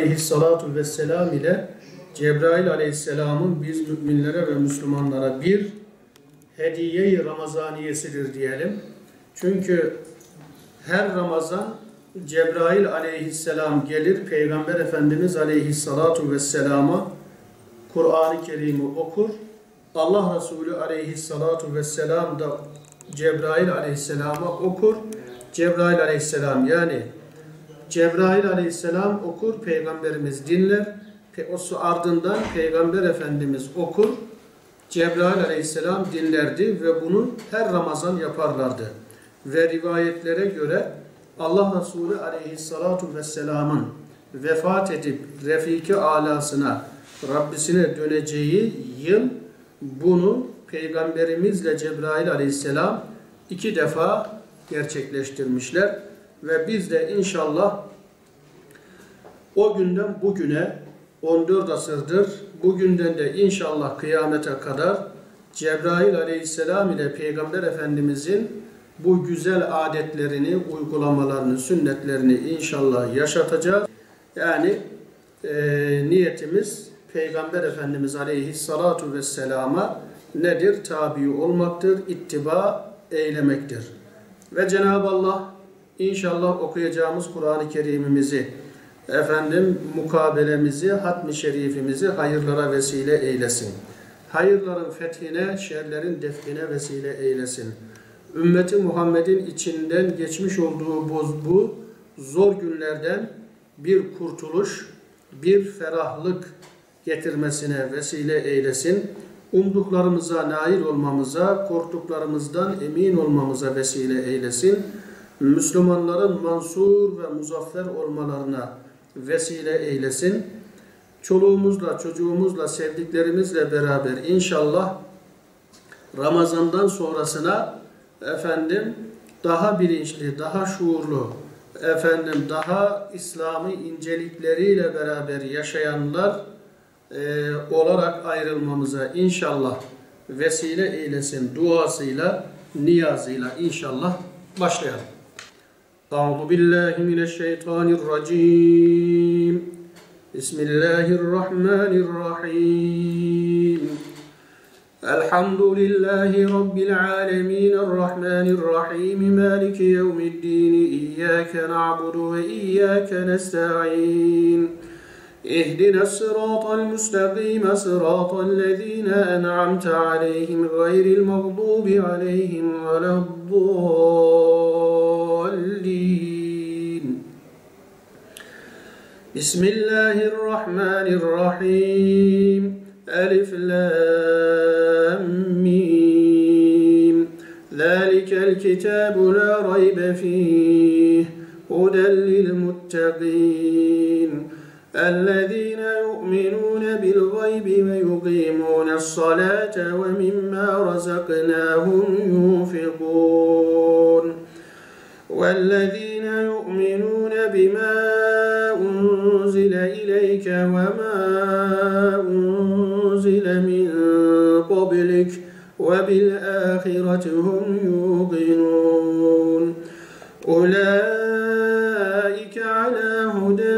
Aleyhissalatu vesselam ile Cebrail aleyhisselamın biz müminlere ve Müslümanlara bir hediye-i Ramazaniyesidir diyelim. Çünkü her Ramazan Cebrail aleyhisselam gelir, Peygamber Efendimiz aleyhissalatu vesselama Kur'an-ı Kerim'i okur. Allah Resulü aleyhissalatu vesselam da Cebrail aleyhisselama okur. Cebrail aleyhisselam yani Cebrail aleyhisselam okur, Peygamberimiz dinler. O ardından Peygamber Efendimiz okur, Cebrail aleyhisselam dinlerdi ve bunu her Ramazan yaparlardı. Ve rivayetlere göre Allah Resulü aleyhissalatu vesselamın vefat edip Refik-i Alasına, Rabbisine döneceği yıl bunu Peygamberimizle Cebrail aleyhisselam 2 defa gerçekleştirmişler. Ve biz de inşallah o günden bugüne 14 asırdır, bugünden de inşallah kıyamete kadar Cebrail aleyhisselam ile Peygamber Efendimizin bu güzel adetlerini, uygulamalarını, sünnetlerini inşallah yaşatacağız. Yani niyetimiz Peygamber Efendimiz aleyhissalatu vesselama nedir? Tabi olmaktır, ittiba eylemektir. Ve Cenab-ı Allah İnşallah okuyacağımız Kur'an-ı Kerim'imizi, mukabelemizi, hatmi şerifimizi hayırlara vesile eylesin. Hayırların fethine, şerlerin define vesile eylesin. Ümmeti Muhammed'in içinden geçmiş olduğu bu zor günlerden bir kurtuluş, bir ferahlık getirmesine vesile eylesin. Umduklarımıza nail olmamıza, korktuklarımızdan emin olmamıza vesile eylesin. Müslümanların mansur ve muzaffer olmalarına vesile eylesin. Çoluğumuzla, çocuğumuzla, sevdiklerimizle beraber inşallah Ramazan'dan sonrasına daha bilinçli, daha şuurlu, daha İslami incelikleriyle beraber yaşayanlar olarak ayrılmamıza inşallah vesile eylesin duasıyla, niyazıyla inşallah başlayalım. Euzu billahi mineşşeytanirracim. Bismillahirrahmanirrahim. Elhamdülillahi rabbil alamin, errahmanirrahim, maliki yevmiddin. İyyâke na'budu ve iyyâke nesta'in. اهدنا الصراط المستقيم صراط الذين أنعمت عليهم غير المغضوب عليهم ولا الضالين. بسم الله الرحمن الرحيم. ألف لام ميم. ذلك الكتاب لا ريب فيه هدى للمتقين الذين يؤمنون بالغيب ويقيمون الصلاة ومما رزقناهم ينفقون والذين يؤمنون بما أنزل إليك وما أنزل من قبلك وبالآخرة هم يوقنون أولئك على هدى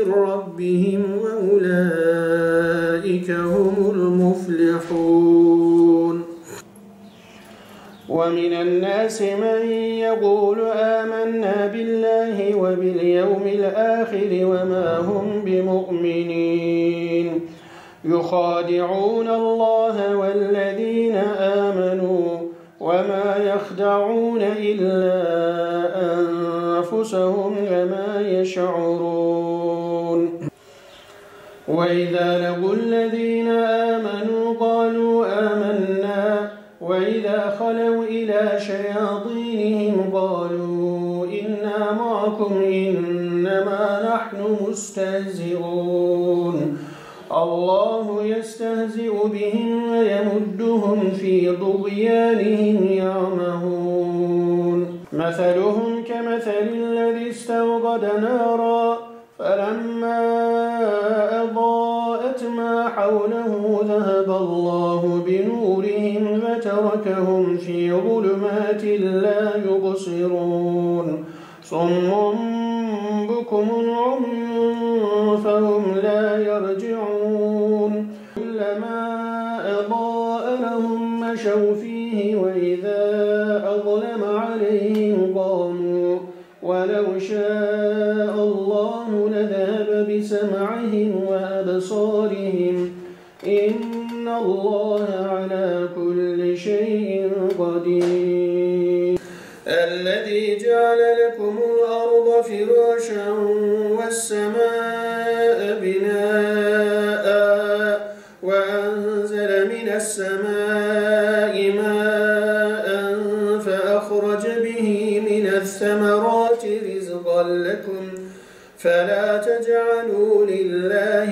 ربهم وأولئك هم المفلحون. ومن الناس من يقول آمنا بالله وباليوم الآخر وما هم بمؤمنين يخادعون الله والذين آمنوا وما يخدعون إلا أنفسهم وما يشعرون. وإذا لقوا الذين آمنوا قالوا آمنا وإذا خلوا إلى شياطينهم قالوا إنا معكم إنما نحن مستهزئون الله يستهزئ بهم ويمدهم في طغيانهم يعمهون مثلهم كمثل الذي استوقد نارا فلما أضاءت ما حوله ذهب الله بنورهم وتركهم في ظلمات لا يبصرون صم بكم عمي مشوا فيه وإذا أظلم عليهم قاموا ولو شاء الله لذهب بسمعهم وأبصارهم إن الله على كل شيء قدير الذي جعل لكم الأرض فراشا والسماء بناء وأنزل من السماء ماء فأخرج به من الثمرات رزقا لكم فلا تجعلوا لله